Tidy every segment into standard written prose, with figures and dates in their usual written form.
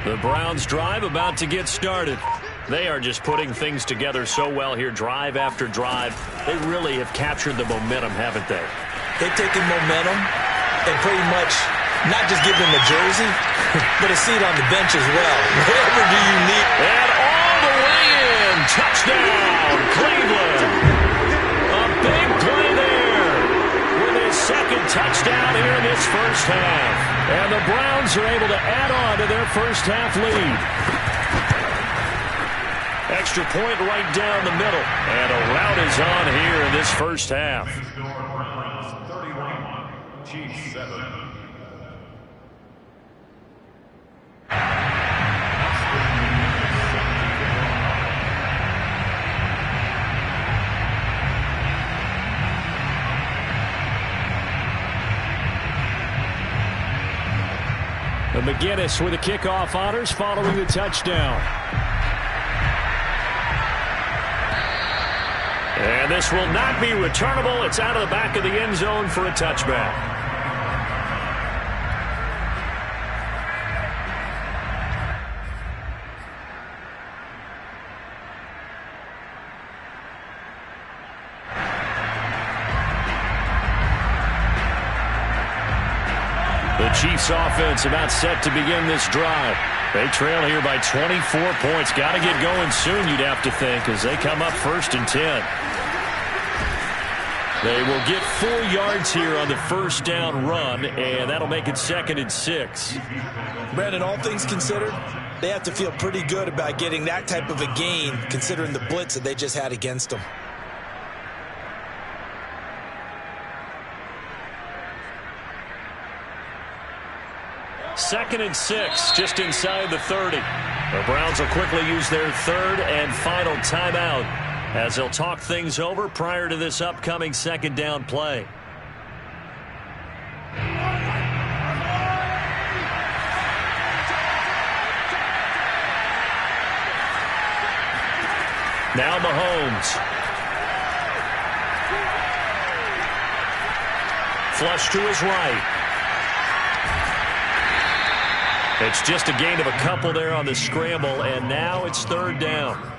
The Browns drive about to get started. They are just putting things together so well here, drive after drive. They really have captured the momentum, haven't they? They've taken momentum and pretty much not just give them a jersey, but a seat on the bench as well. Whatever do you need? And all the way in. Touchdown, Cleveland. A big play there with his second touchdown here in this first half. And the Browns are able to add on to their first half lead. Extra point right down the middle. And a rout is on here in this first half. McGinnis with the kickoff honors following the touchdown. And this will not be returnable. It's out of the back of the end zone for a touchback. The Chiefs offense about set to begin this drive. They trail here by 24 points. Got to get going soon, you'd have to think, as they come up 1st and 10. They will get 4 yards here on the first down run, and that'll make it 2nd and 6. Brandon, all things considered, they have to feel pretty good about getting that type of a gain, considering the blitz that they just had against them. Second and 6, just inside the 30. The Browns will quickly use their 3rd and final timeout as they'll talk things over prior to this upcoming 2nd down play. Now Mahomes. Flush to his right. It's just a gain of a couple there on the scramble, and now it's 3rd down.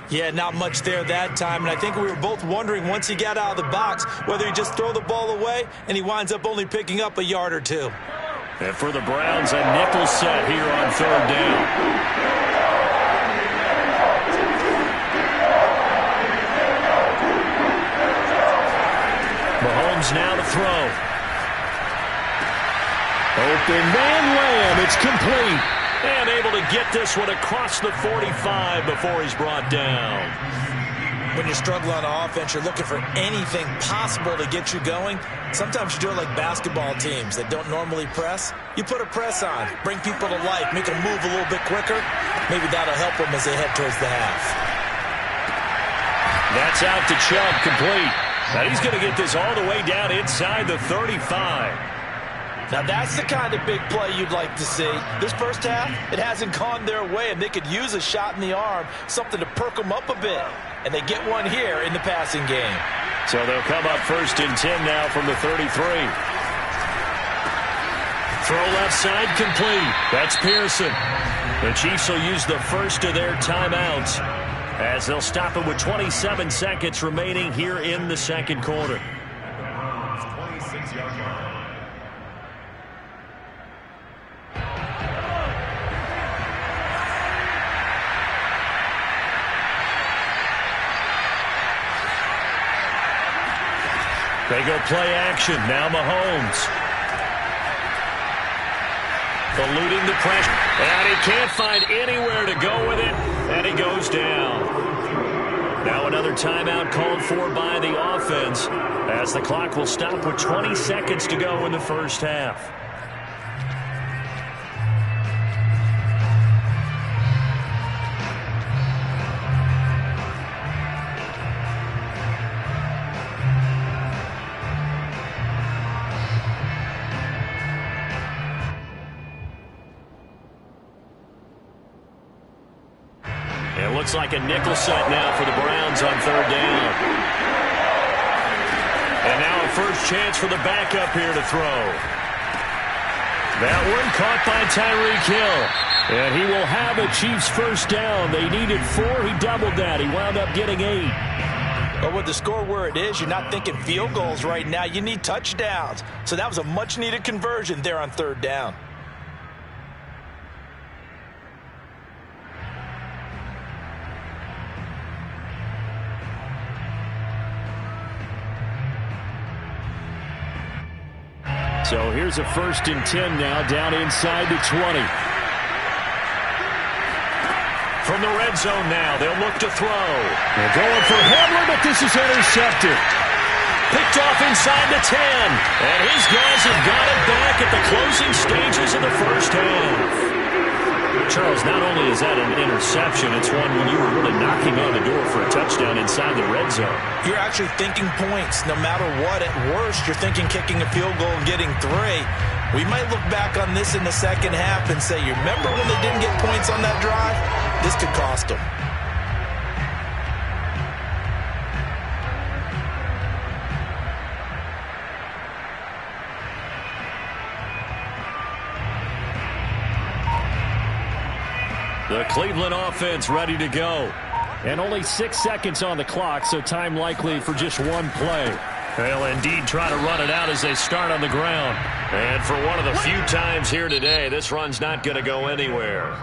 Yeah, not much there that time, and I think we were both wondering once he got out of the box whether he just throw the ball away, and he winds up only picking up a yard or 2. And for the Browns, a nickel set here on 3rd down. Mahomes now to throw. Open man Lamb, it's complete. And able to get this one across the 45 before he's brought down. When you struggle on offense, you're looking for anything possible to get you going. Sometimes you do it like basketball teams that don't normally press. You put a press on, bring people to life, make them move a little bit quicker. Maybe that'll help them as they head towards the half. That's out to Chubb, complete. Now he's going to get this all the way down inside the 35. Now that's the kind of big play you'd like to see. This first half, it hasn't gone their way, and they could use a shot in the arm, something to perk them up a bit. And they get one here in the passing game. So they'll come up 1st and 10 now from the 33. Throw left side, complete. That's Pearson. The Chiefs will use the first of their timeouts as they'll stop it with 27 seconds remaining here in the 2nd quarter. They go play action. Now Mahomes. Eluding the pressure. And he can't find anywhere to go with it. And he goes down. Now another timeout called for by the offense as the clock will stop with 20 seconds to go in the first half. It looks like a nickel set now for the Browns on 3rd down. And now a first chance for the backup here to throw. That one caught by Tyreek Hill. And he will have a Chiefs first down. They needed 4. He doubled that. He wound up getting 8. But with the score where it is, you're not thinking field goals right now. You need touchdowns. So that was a much-needed conversion there on 3rd down. So here's a 1st and 10 now, down inside the 20. From the red zone now, they'll look to throw. They're going for Hamler, but this is intercepted. Picked off inside the 10. And his guys have got it back at the closing stages of the first half. Charles, not only is that an interception, it's one when you were really knocking on the door for a touchdown inside the red zone. You're actually thinking points. No matter what, at worst, you're thinking kicking a field goal and getting 3. We might look back on this in the second half and say, you remember when they didn't get points on that drive? This could cost them. The Cleveland offense ready to go. And only 6 seconds on the clock, so time likely for just one play. They'll indeed try to run it out as they start on the ground. And for one of the few times here today, this run's not going to go anywhere.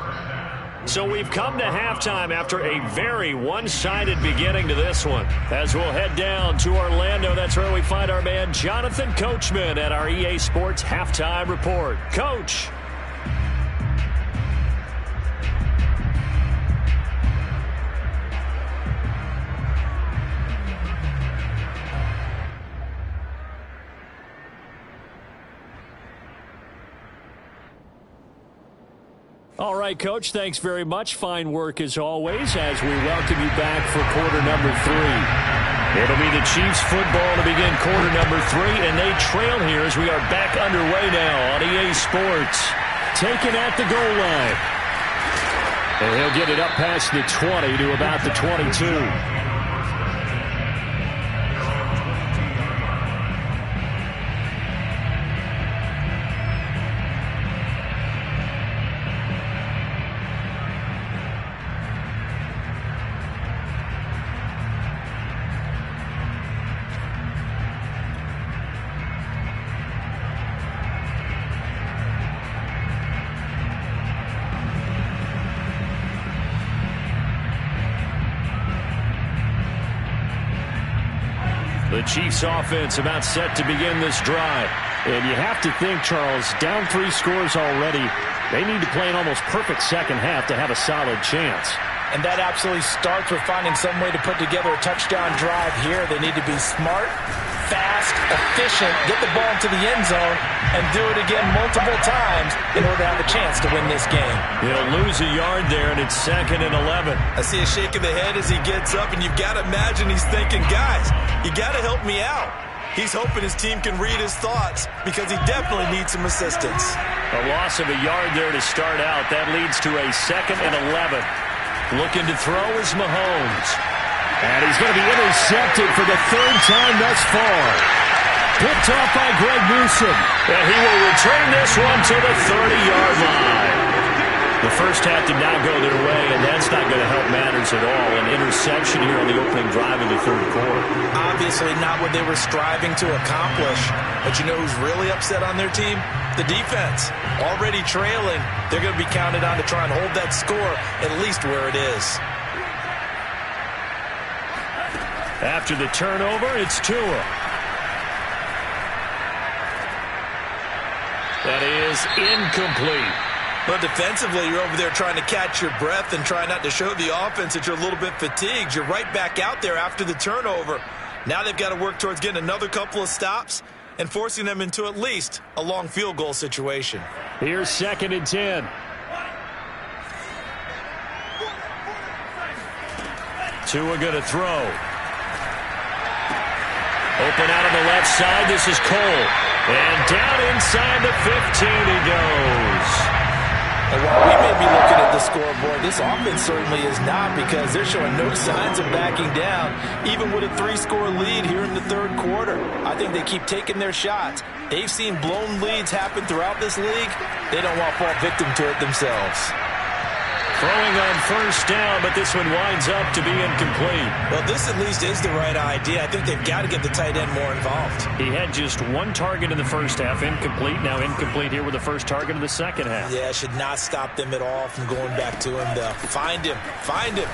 So we've come to halftime after a very one-sided beginning to this one. As we'll head down to Orlando, that's where we find our man Jonathan Coachman at our EA Sports Halftime Report. Coach. All right, Coach, thanks very much. Fine work as always as we welcome you back for quarter number 3. It'll be the Chiefs football to begin quarter number 3, and they trail here as we are back underway now on EA Sports. Taken at the goal line. And he'll get it up past the 20 to about the 22. The Chiefs offense about set to begin this drive. And you have to think, Charles, down 3 scores already. They need to play an almost perfect second half to have a solid chance. And that absolutely starts with finding some way to put together a touchdown drive here. They need to be smart, fast, efficient, get the ball into the end zone, and do it again multiple times in order to have a chance to win this game. He'll lose a yard there, and it's 2nd and 11. I see a shake of the head as he gets up, and you've got to imagine he's thinking, guys, you got to help me out. He's hoping his team can read his thoughts because he definitely needs some assistance. A loss of a yard there to start out. That leads to a 2nd and 11. Looking to throw is Mahomes. And he's going to be intercepted for the 3rd time thus far. Picked off by Greg Newsome. And he will return this one to the 30-yard line. The first half did not go their way, and that's not going to help matters at all. An interception here on the opening drive of the 3rd quarter. Obviously not what they were striving to accomplish. But you know who's really upset on their team? The defense. Already trailing. They're going to be counted on to try and hold that score at least where it is. After the turnover, it's Tua. That is incomplete. But defensively, you're over there trying to catch your breath and try not to show the offense that you're a little bit fatigued. You're right back out there after the turnover. Now they've got to work towards getting another couple of stops and forcing them into at least a long field goal situation. Here's 2nd and 10. Tua going to throw. Open out on the left side. This is Cole. And down inside the 15 he goes. And while we may be looking at the scoreboard, this offense certainly is not, because they're showing no signs of backing down, even with a 3-score lead here in the 3rd quarter. I think they keep taking their shots. They've seen blown leads happen throughout this league. They don't want to fall victim to it themselves. Throwing on first down, but this one winds up to be incomplete. Well, this at least is the right idea. I think they've got to get the tight end more involved. He had just one target in the first half, incomplete. Now incomplete here with the first target of the second half. Yeah, should not stop them at all from going back to him, though. Find him. Find him.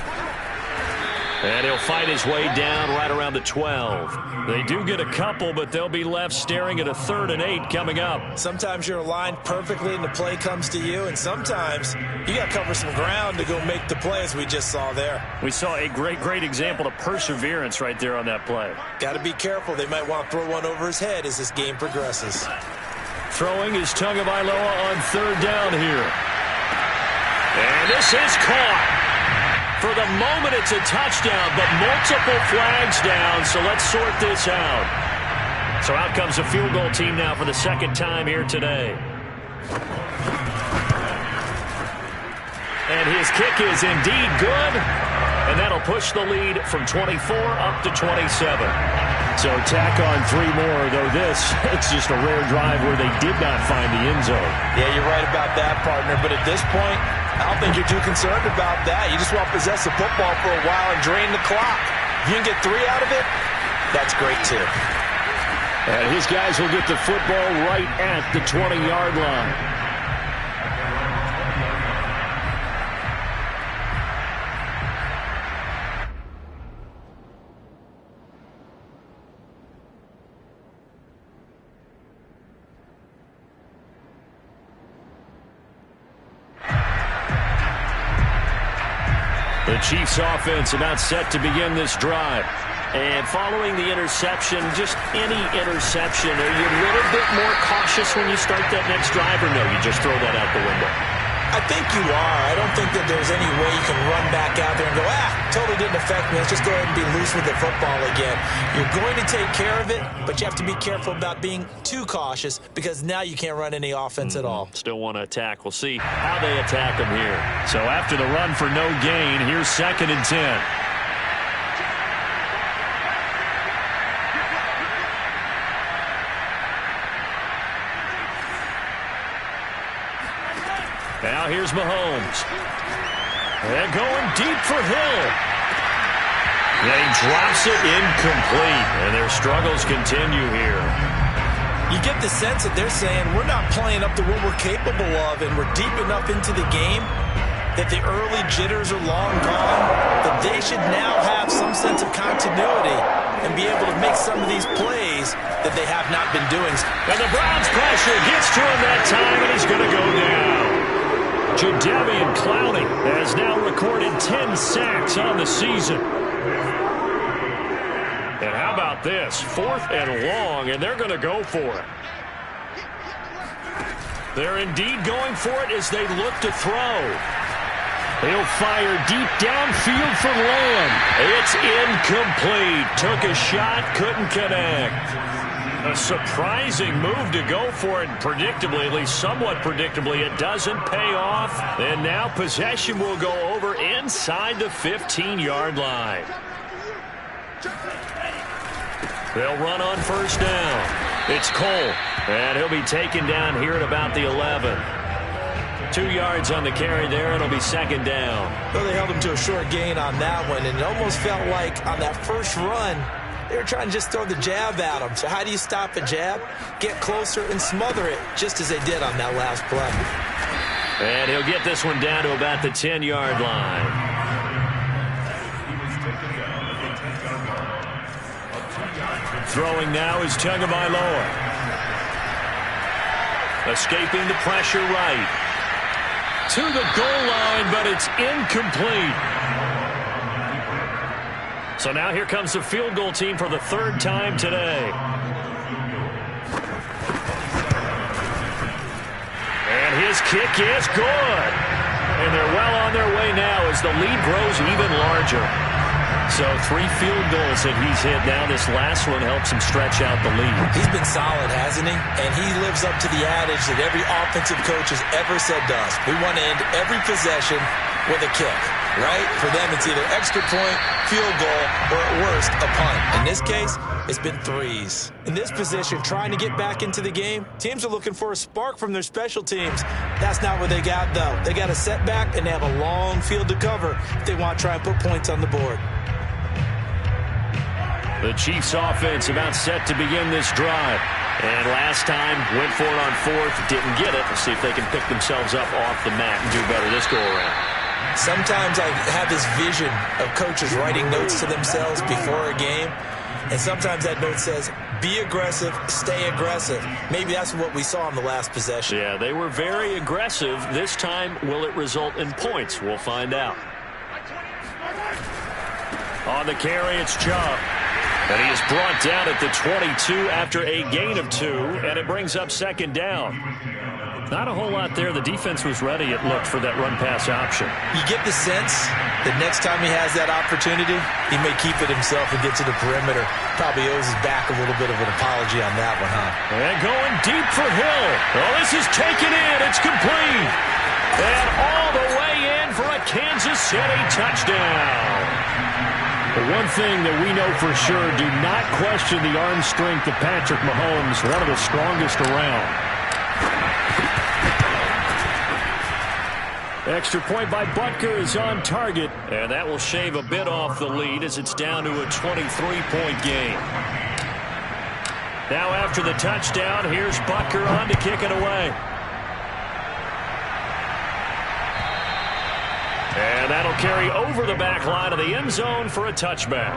And he'll fight his way down right around the 12. They do get a couple, but they'll be left staring at a 3rd and 8 coming up. Sometimes you're aligned perfectly and the play comes to you, and sometimes you got to cover some ground to go make the play, as we just saw there. We saw a great example of perseverance right there on that play. Got to be careful. They might want to throw one over his head as this game progresses. Throwing is Tagovailoa on 3rd down here. And this is caught. For the moment, it's a touchdown, but multiple flags down, so let's sort this out. So out comes the field goal team now for the second time here today. And his kick is indeed good, and that'll push the lead from 24 up to 27. So tack on 3 more, though it's just a rare drive where they did not find the end zone. Yeah, you're right about that, partner, but at this point, I don't think you're too concerned about that. You just want to possess the football for a while and drain the clock. If you can get 3 out of it, that's great too. And his guys will get the football right at the 20-yard line. The Chiefs offense about set to begin this drive. And following the interception, just any interception, are you a little bit more cautious when you start that next drive, or no, you just throw that out the window? I think you are. I don't think that there's any way you can run back out there and go, totally didn't affect me. Let's just go ahead and be loose with the football again. You're going to take care of it, but you have to be careful about being too cautious because now you can't run any offense at all. Still want to attack. We'll see how they attack them here. So after the run for no gain, here's 2nd and 10. Now here's Mahomes. They're going deep for Hill. They drops it incomplete, and their struggles continue here. You get the sense that they're saying we're not playing up to what we're capable of, and we're deep enough into the game that the early jitters are long gone, that they should now have some sense of continuity and be able to make some of these plays that they have not been doing. And the Browns pressure gets to him that time, and he's going to go down. Jadeveon Clowney has now recorded 10 sacks on the season. And how about this? 4th and long, and they're going to go for it. They're indeed going for it as they look to throw. He'll fire deep downfield for Lamb. It's incomplete. Took a shot, couldn't connect. A surprising move to go for it, predictably, at least somewhat predictably. It doesn't pay off, and now possession will go over inside the 15-yard line. They'll run on first down. It's Cole, and he'll be taken down here at about the 11. 2 yards on the carry there, and it'll be 2nd down. Well, they held him to a short gain on that one, and it almost felt like on that first run, they were trying to just throw the jab at him. So how do you stop a jab? Get closer and smother it, just as they did on that last play. And he'll get this one down to about the 10-yard line. Throwing now is Tagovailoa. Escaping the pressure right. To the goal line, but it's incomplete. So now here comes the field goal team for the 3rd time today. And his kick is good. And they're well on their way now as the lead grows even larger. So 3 field goals that he's hit now. This last one helps him stretch out the lead. He's been solid, hasn't he? And he lives up to the adage that every offensive coach has ever said to us. We want to end every possession with a kick. right? For them, it's either extra point, field goal, or at worst, a punt. In this case, it's been threes. In this position, trying to get back into the game, teams are looking for a spark from their special teams. That's not what they got, though. They got a setback, and they have a long field to cover if they want to try and put points on the board. The Chiefs offense about set to begin this drive. And last time, went for it on fourth, didn't get it. Let's see if they can pick themselves up off the mat and do better this go-around. Sometimes I have this vision of coaches writing notes to themselves before a game. And sometimes that note says, be aggressive, stay aggressive. Maybe that's what we saw in the last possession. Yeah, they were very aggressive. This time, will it result in points? We'll find out. On the carry, it's Chubb. And he is brought down at the 22 after a gain of 2, and it brings up second down. Not a whole lot there. The defense was ready, it looked, for that run-pass option. You get the sense that next time he has that opportunity, he may keep it himself and get to the perimeter. Probably owes his back a little bit of an apology on that one, huh? And going deep for Hill. Oh, this is taken in. It's complete. And all the way in for a Kansas City touchdown. The one thing that we know for sure, do not question the arm strength of Patrick Mahomes, one of the strongest around. Extra point by Butker is on target, and that will shave a bit off the lead as it's down to a 23-point game. Now after the touchdown, here's Butker on to kick it away. And that'll carry over the back line of the end zone for a touchback.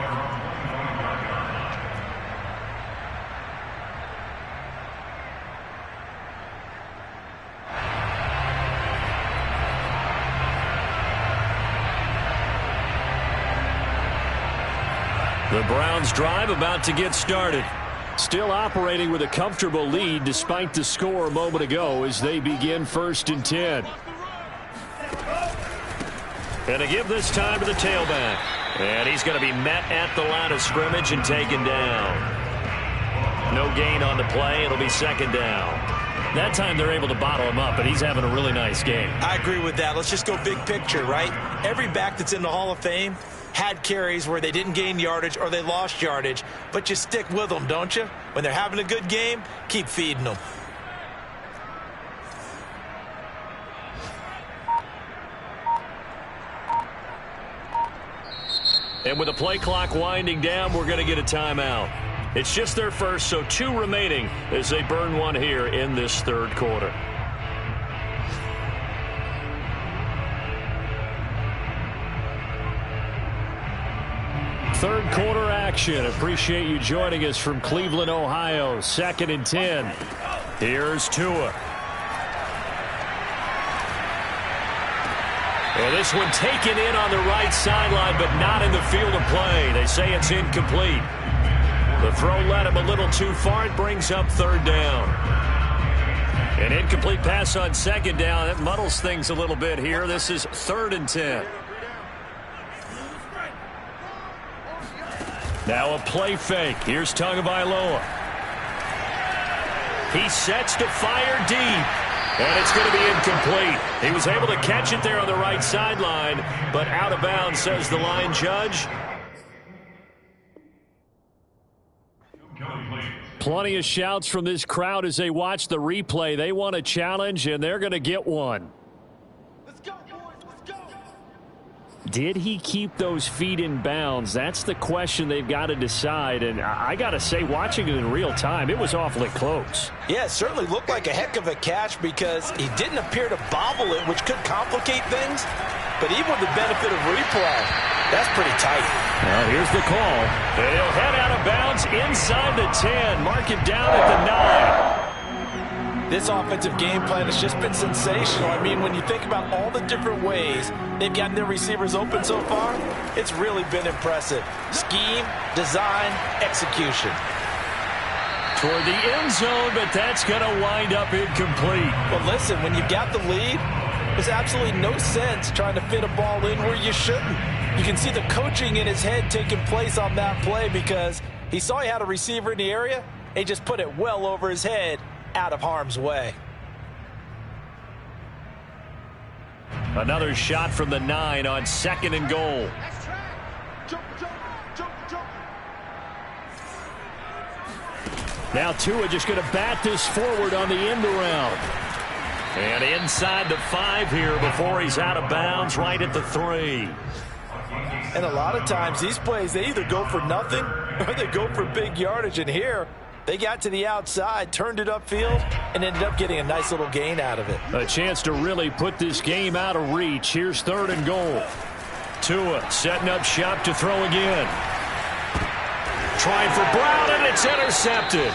The Browns drive about to get started. Still operating with a comfortable lead despite the score a moment ago as they begin 1st and 10. And to give this time to the tailback. And he's going to be met at the line of scrimmage and taken down. No gain on the play. It'll be second down. That time they're able to bottle him up, but he's having a really nice game. I agree with that. Let's just go big picture, right? Every back that's in the Hall of Fame had carries where they didn't gain yardage or they lost yardage, but you stick with them, don't you? When they're having a good game, keep feeding them. And with the play clock winding down, we're going to get a timeout. It's just their first, so 2 remaining as they burn one here in this third quarter. Third quarter action. Appreciate you joining us from Cleveland, Ohio. 2nd and 10. Here's Tua. Well, this one taken in on the right sideline, but not in the field of play. They say it's incomplete. The throw led him a little too far. It brings up 3rd down. An incomplete pass on 2nd down. That muddles things a little bit here. This is 3rd and 10. Now a play fake. Here's Tagovailoa. He sets to fire deep. And it's going to be incomplete. He was able to catch it there on the right sideline, but out of bounds, says the line judge. Plenty of shouts from this crowd as they watch the replay. They want a challenge, and they're going to get one. Let's go, boys. Let's go. Did he keep those feet in bounds? That's the question they've got to decide. And I got to say, watching it in real time, it was awfully close. Yeah, it certainly looked like a heck of a catch because he didn't appear to bobble it, which could complicate things. But even with the benefit of replay, that's pretty tight. Well, here's the call. And he'll head out of bounds inside the 10. Mark it down at the 9. This offensive game plan has just been sensational. I mean, when you think about all the different ways they've gotten their receivers open so far, it's really been impressive. Scheme, design, execution. Toward the end zone, but that's going to wind up incomplete. But listen, when you've got the lead, there's absolutely no sense trying to fit a ball in where you shouldn't. You can see the coaching in his head taking place on that play because he saw he had a receiver in the area. He just put it well over his head, out of harm's way. Another shot from the 9 on 2nd and goal. Now Tua just going to bat this forward on the end around. And inside the 5 here before he's out of bounds right at the 3. And a lot of times these plays, they either go for nothing or they go for big yardage. And here, they got to the outside, turned it upfield, and ended up getting a nice little gain out of it. A chance to really put this game out of reach. Here's 3rd and goal. Tua setting up shop to throw again. Trying for Brown, and it's intercepted.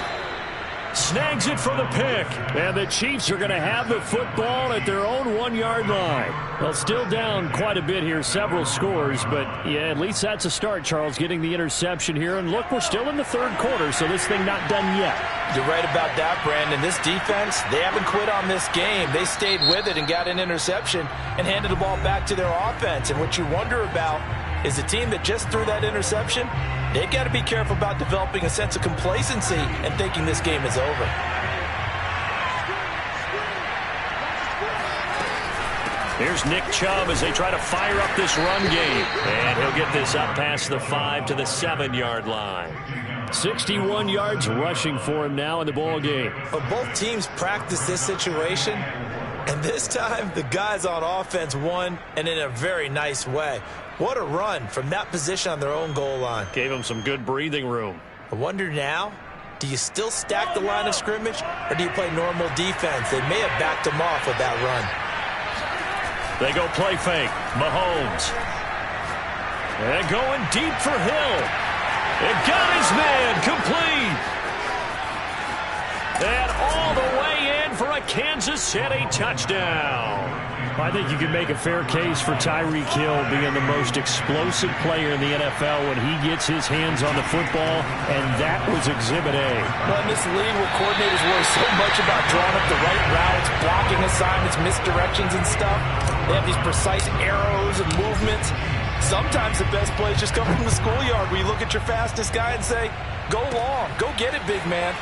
Snags it for the pick. And the Chiefs are going to have the football at their own 1-yard line. Well, still down quite a bit here, several scores. But, yeah, at least that's a start, Charles, getting the interception here. And, look, we're still in the 3rd quarter, so this thing not done yet. You're right about that, Brandon. This defense, they haven't quit on this game. They stayed with it and got an interception and handed the ball back to their offense. And what you wonder about is a team that just threw that interception, they've got to be careful about developing a sense of complacency and thinking this game is over. Here's Nick Chubb as they try to fire up this run game. And he'll get this up past the 5 to the 7-yard line. 61 yards rushing for him now in the ball game. But both teams practice this situation, and this time the guys on offense won, and in a very nice way. What a run from that position on their own goal line. Gave them some good breathing room. I wonder now, do you still stack the line of scrimmage, or do you play normal defense? They may have backed them off with that run. They go play fake. Mahomes. And going deep for Hill. It got his man complete. And all the way in for a Kansas City touchdown. I think you can make a fair case for Tyreek Hill being the most explosive player in the NFL when he gets his hands on the football, and that was Exhibit A. Well, in this league where coordinators worry so much about drawing up the right routes, blocking assignments, misdirections and stuff, they have these precise arrows and movements. Sometimes the best plays just come from the schoolyard where you look at your fastest guy and say, go long, go get it, big man.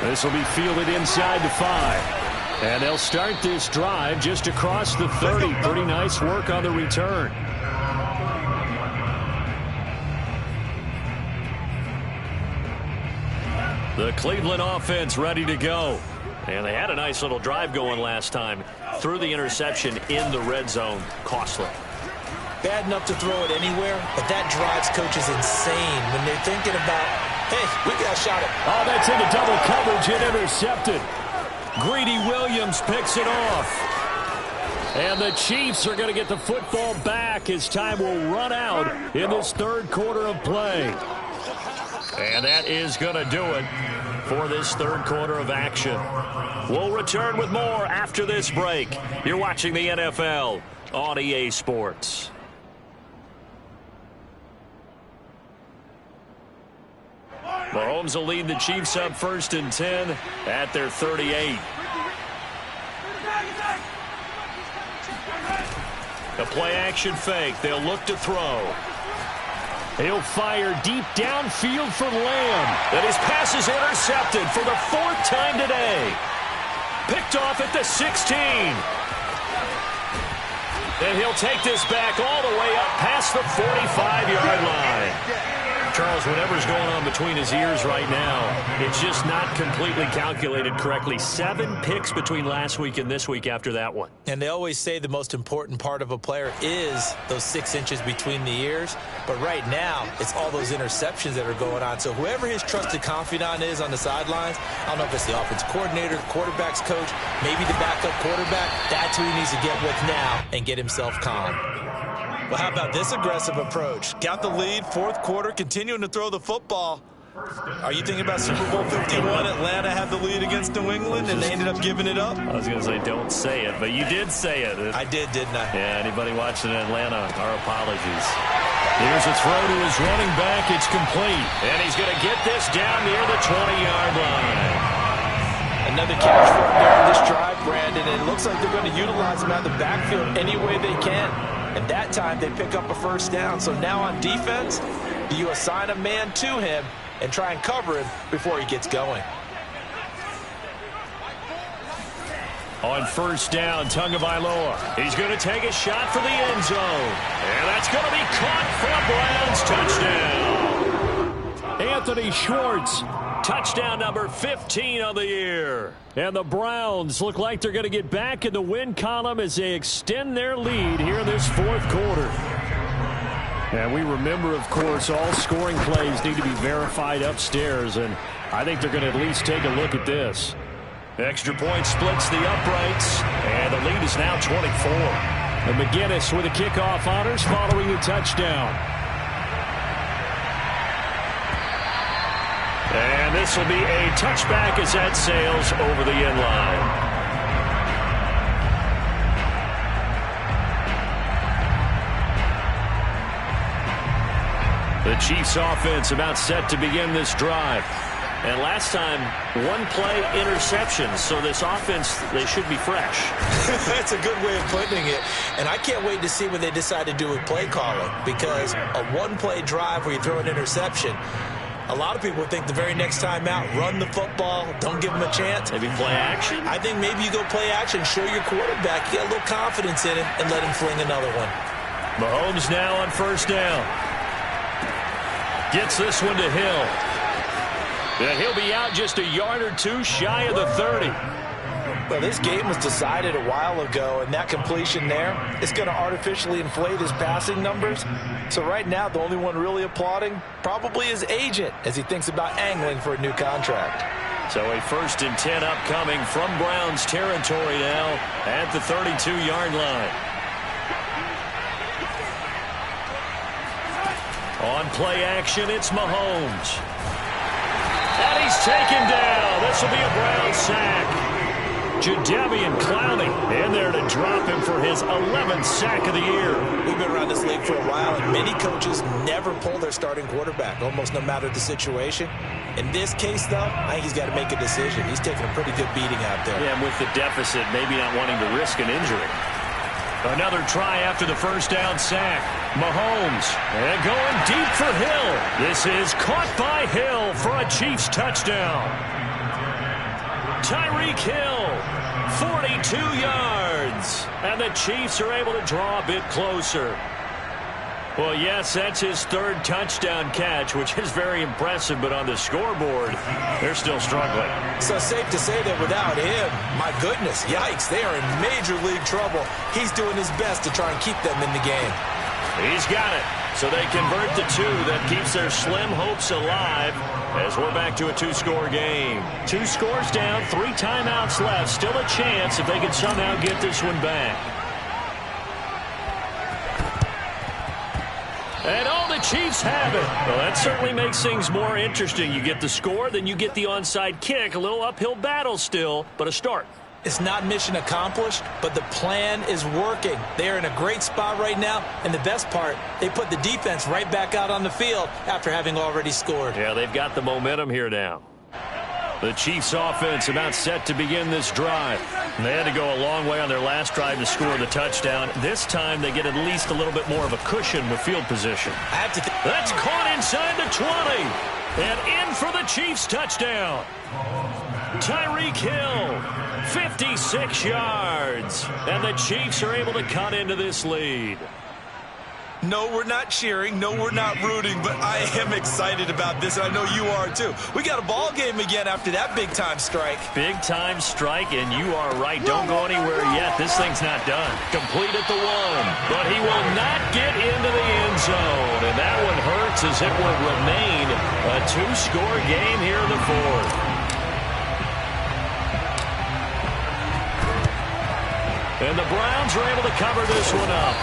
This will be fielded inside the 5. And they'll start this drive just across the 30. Pretty nice work on the return. The Cleveland offense ready to go. And they had a nice little drive going last time. Threw the interception in the red zone. Costly. Bad enough to throw it anywhere, but that drives coaches insane when they're thinking about, hey, we got a shot at. Oh, that's into double coverage and intercepted. Greedy Williams picks it off. And the Chiefs are going to get the football back as time will run out in this 3rd quarter of play. And that is going to do it for this 3rd quarter of action. We'll return with more after this break. You're watching the NFL on EA Sports. Mahomes will lead the Chiefs up 1st and 10 at their 38. A play-action fake. They'll look to throw. He'll fire deep downfield for Lamb. And his pass is intercepted for the 4th time today. Picked off at the 16. And he'll take this back all the way up past the 45-yard line. Charles, whatever's going on between his ears right now, it's just not completely calculated correctly. 7 picks between last week and this week after that one. And they always say the most important part of a player is those 6 inches between the ears. But right now, it's all those interceptions that are going on. So whoever his trusted confidant is on the sidelines, I don't know if it's the offense coordinator, the quarterback's coach, maybe the backup quarterback, that's who he needs to get with now and get himself calm. Well, how about this aggressive approach? Got the lead, 4th quarter, continuing to throw the football. Are you thinking about Super Bowl 51? Atlanta had the lead against New England, and they ended up giving it up? I was going to say, don't say it, but you did say it. I did, didn't I? Yeah, anybody watching Atlanta, our apologies. Here's a throw to his running back. It's complete. And he's going to get this down near the 20-yard line. Another catch for him there on this drive, Brandon, and it looks like they're going to utilize him out of the backfield any way they can. And that time they pick up a 1st down. So now on defense, do you assign a man to him and try and cover him before he gets going? On first down, Tagovailoa. He's going to take a shot for the end zone. And that's going to be caught for a Browns touchdown. Anthony Schwartz, touchdown number 15 of the year. And the Browns look like they're going to get back in the win column as they extend their lead here in this fourth quarter. And we remember, of course, all scoring plays need to be verified upstairs, and I think they're going to at least take a look at this. Extra point splits the uprights, and the lead is now 24. And McGinnis with the kickoff honors following the touchdown. And this will be a touchback as that sails over the end line. The Chiefs offense about set to begin this drive. And last time, one play interception. So this offense, they should be fresh. That's a good way of putting it. And I can't wait to see what they decide to do with play calling. Because a one-play drive where you throw an interception, a lot of people think the very next time out, run the football, don't give them a chance. Maybe play action? I think maybe you go play action, show your quarterback, get a little confidence in him, and let him fling another one. Mahomes now on first down. Gets this one to Hill. And he'll be out just a yard or two shy of the 30. Well, this game was decided a while ago, and that completion there is going to artificially inflate his passing numbers. So right now, the only one really applauding probably his agent as he thinks about angling for a new contract. So a 1st and 10 upcoming from Browns territory now at the 32-yard line. On play action, it's Mahomes. And he's taken down. This will be a Brown sack. Jadeveon Clowney in there to drop him for his 11th sack of the year. We've been around this league for a while, and many coaches never pull their starting quarterback, almost no matter the situation. In this case, though, I think he's got to make a decision. He's taking a pretty good beating out there. Yeah, and with the deficit, maybe not wanting to risk an injury. Another try after the first down sack. Mahomes, and going deep for Hill. This is caught by Hill for a Chiefs touchdown. Tyreek Hill, 42 yards. And the Chiefs are able to draw a bit closer. Well, yes, that's his 3rd touchdown catch, which is very impressive, but on the scoreboard, they're still struggling. So safe to say that without him, my goodness, yikes, they are in major league trouble. He's doing his best to try and keep them in the game. He's got it. So they convert the 2. That keeps their slim hopes alive as we're back to a 2-score game. 2 scores down, 3 timeouts left. Still a chance if they can somehow get this one back. And all the Chiefs have it. Well, that certainly makes things more interesting. You get the score, then you get the onside kick. A little uphill battle still, but a start. It's not mission accomplished, but the plan is working. They're in a great spot right now, and the best part, they put the defense right back out on the field after having already scored. Yeah, they've got the momentum here now. The Chiefs offense about set to begin this drive. They had to go a long way on their last drive to score the touchdown. This time they get at least a little bit more of a cushion with field position. That's caught inside the 20. And in for the Chiefs touchdown. Tyreek Hill, 56 yards. And the Chiefs are able to cut into this lead. No, we're not cheering. No, we're not rooting, but I am excited about this, and I know you are too. We got a ball game again after that big-time strike. Big-time strike, and you are right. Don't go anywhere yet. This thing's not done. Complete at the 1, but he will not get into the end zone, and that one hurts as it will remain a 2-score game here in the 4th. And the Browns are able to cover this one up.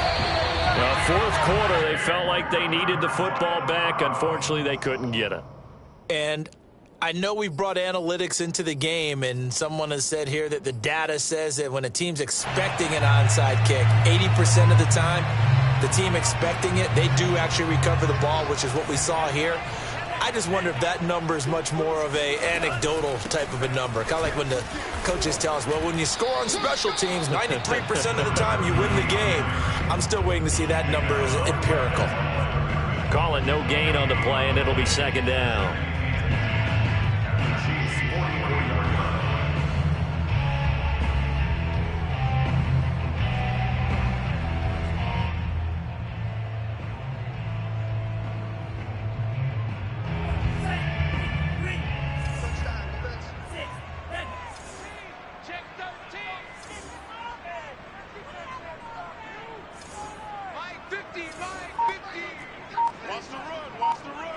Fourth quarter, they felt like they needed the football back. Unfortunately, they couldn't get it. And I know we brought analytics into the game, and someone has said here that the data says that when a team's expecting an onside kick, 80% of the time, the team expecting it, they do actually recover the ball, which is what we saw here. I just wonder if that number is much more of a anecdotal type of a number. Kind of like when the coaches tell us, well, when you score on special teams, 93% of the time you win the game. I'm still waiting to see that number is empirical. Call it no gain on the play, and it'll be 2nd down. Check 13. Mike 50, Mike 50. Wants to run, wants to run.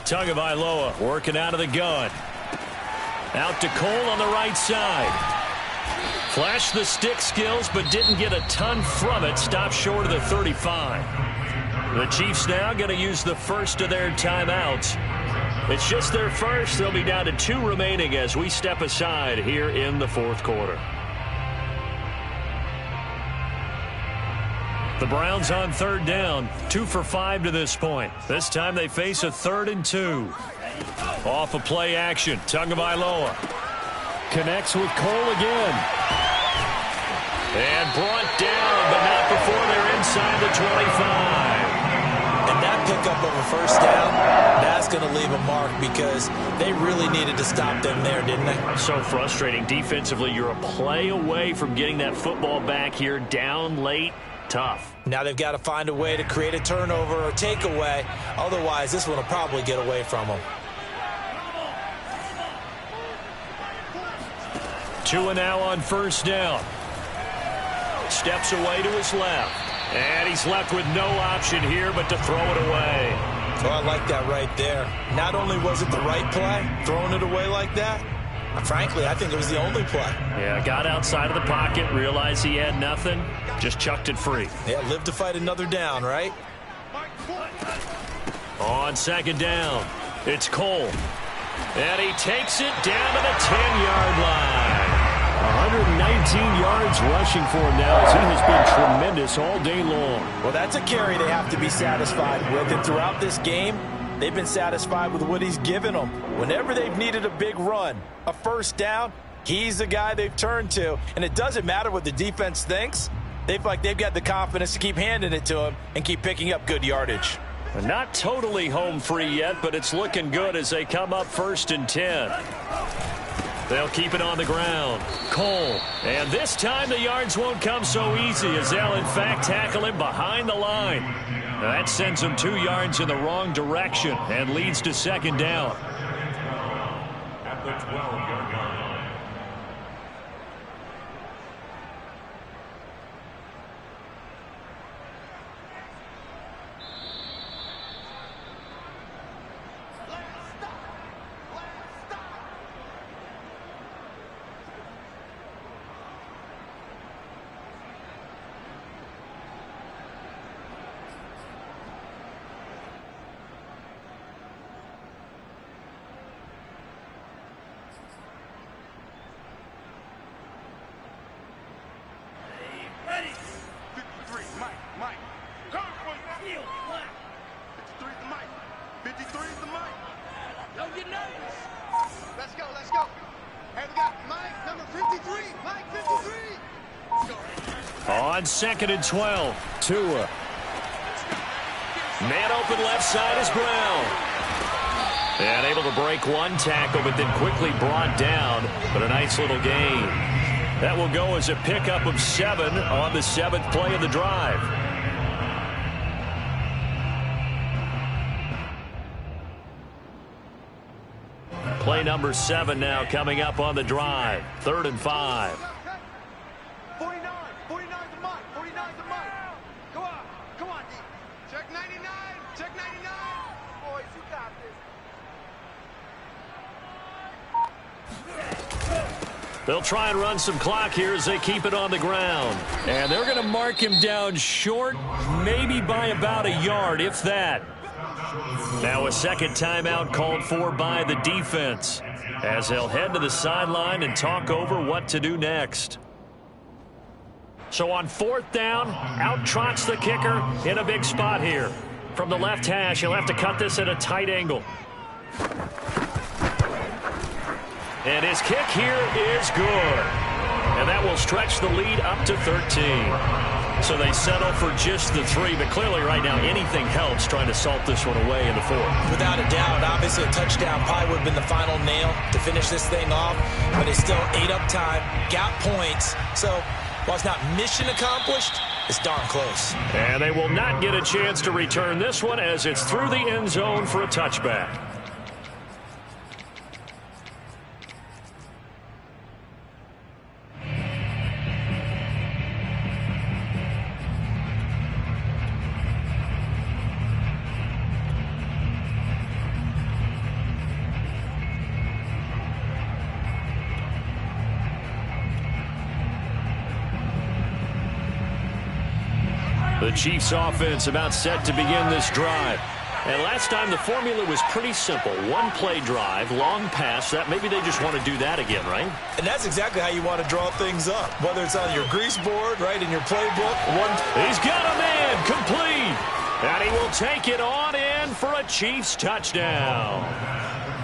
Tagovailoa working out of the gun. Out to Cole on the right side. Flashed the stick skills, but didn't get a ton from it. Stopped short of the 35. The Chiefs now going to use the first of their timeouts. It's just their first. They'll be down to 2 remaining as we step aside here in the fourth quarter. The Browns on third down, 2 for 5 to this point. This time they face a 3rd and 2. Off of play action, Tagovailoa connects with Cole again. And brought down, but not before they're inside the 25. And that pickup of a first down, that's going to leave a mark because they really needed to stop them there, didn't they? So frustrating. Defensively, you're a play away from getting that football back here down late. Tough. Now they've got to find a way to create a turnover or takeaway. Otherwise, this one will probably get away from them. 2 now on first down. Steps away to his left. And he's left with no option here but to throw it away. Oh, I like that right there. Not only was it the right play, throwing it away like that, frankly, I think it was the only play. Yeah, got outside of the pocket, realized he had nothing, just chucked it free. Yeah, live to fight another down, right? On second down, it's Cole. And he takes it down to the 10-yard line. 119 yards rushing for him now as he has been tremendous all day long. Well, that's a carry they have to be satisfied with. And throughout this game, they've been satisfied with what he's given them. Whenever they've needed a big run, a first down, he's the guy they've turned to. And it doesn't matter what the defense thinks. They feel like they've got the confidence to keep handing it to him and keep picking up good yardage. Not totally home free yet, but it's looking good as they come up 1st and 10. They'll keep it on the ground. Cole. And this time the yards won't come so easy as they'll in fact tackle him behind the line. That sends him 2 yards in the wrong direction and leads to second down. At the 12-yard line. On 2nd and 12, Tua. Man open left side is Brown. And able to break one tackle, but then quickly brought down. But a nice little gain. That will go as a pickup of 7 on the 7th play of the drive. Play number 7 now coming up on the drive. 3rd and 5. 49 to Mike. 49 to Mike. Come on, D. Check 99. Check 99. Boys, you got this. They'll try and run some clock here as they keep it on the ground. And they're going to mark him down short, maybe by about a yard, if that. Now a second timeout called for by the defense as they'll head to the sideline and talk over what to do next. So on 4th down, out trots the kicker in a big spot here. From the left hash, he'll have to cut this at a tight angle. And his kick here is good. And that will stretch the lead up to 13. So they settle for just the 3, but clearly right now anything helps trying to salt this one away in the 4th. Without a doubt, obviously a touchdown probably would have been the final nail to finish this thing off, but they still ate up time, got points. So while it's not mission accomplished, It's darn close. And they will not get a chance to return this one as it's through the end zone for a touchback. The Chiefs offense about set to begin this drive. And last time the formula was pretty simple. One play drive, long pass. That maybe they just want to do that again, right? And that's exactly how you want to draw things up. Whether it's on your grease board, right, in your playbook. He's got a man complete. And he will take it on in for a Chiefs touchdown.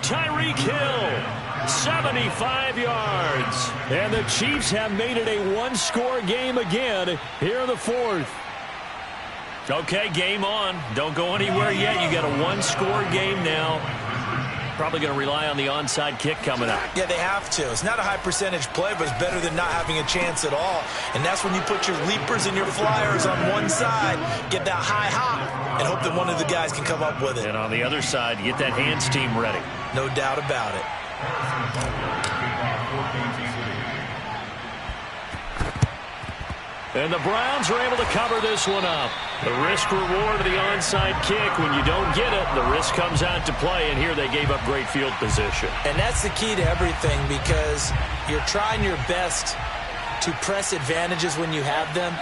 Tyreek Hill, 75 yards. And the Chiefs have made it a one-score game again here in the fourth. Okay, game on. Don't go anywhere yet. You got a one-score game now. Probably going to rely on the onside kick coming up. Yeah, they have to. It's not a high-percentage play, but it's better than not having a chance at all. And that's when you put your leapers and your flyers on one side, get that high hop, and hope that one of the guys can come up with it. And on the other side, get that hands team ready. No doubt about it. And the Browns are able to cover this one up. The risk-reward of the onside kick. When you don't get it, the risk comes out to play, and here they gave up great field position. And that's the key to everything, because you're trying your best to press advantages when you have them,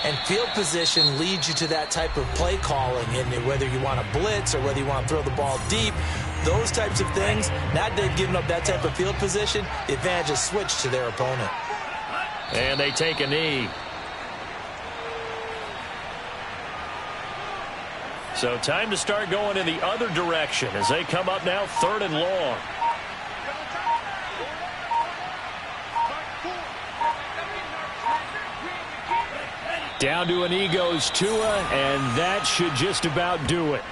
and field position leads you to that type of play calling. And whether you want to blitz or whether you want to throw the ball deep, those types of things, now they've given up that type of field position, the advantage is switched to their opponent. And they take a knee. So time to start going in the other direction as they come up now 3rd and long. Down to a knee goes Tua, and that should just about do it.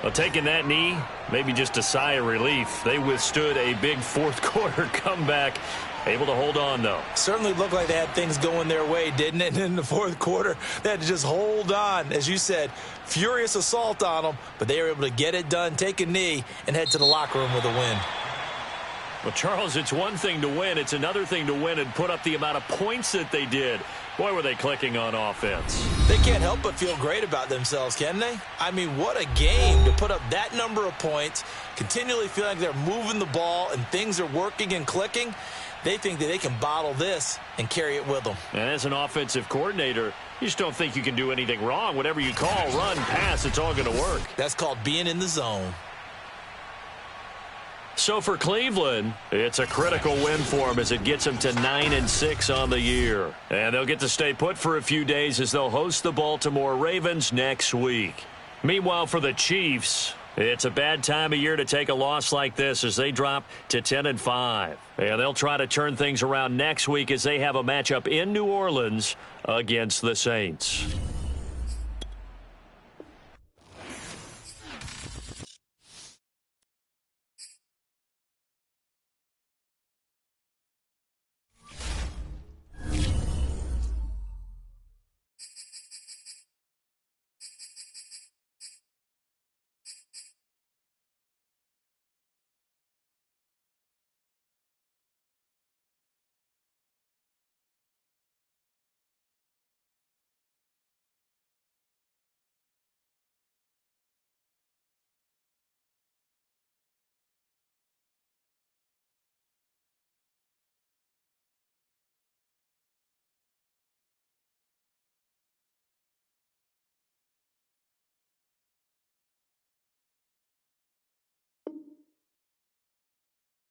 Well, taking that knee, maybe just a sigh of relief. They withstood a big fourth quarter comeback. Able to hold on, though. Certainly looked like they had things going their way, didn't it? And in the fourth quarter, they had to just hold on. As you said, furious assault on them, but they were able to get it done, take a knee, and head to the locker room with a win. Well, Charles, it's one thing to win. It's another thing to win and put up the amount of points that they did. Boy, were they clicking on offense. They can't help but feel great about themselves, can they? I mean, what a game to put up that number of points, continually feel like they're moving the ball and things are working and clicking. They think that they can bottle this and carry it with them. And as an offensive coordinator, you just don't think you can do anything wrong. Whatever you call, run, pass, it's all going to work. That's called being in the zone. So for Cleveland, it's a critical win for them as it gets them to 9-6 on the year. And they'll get to stay put for a few days as they'll host the Baltimore Ravens next week. Meanwhile, for the Chiefs, it's a bad time of year to take a loss like this as they drop to 10-5. And they'll try to turn things around next week as they have a matchup in New Orleans against the Saints.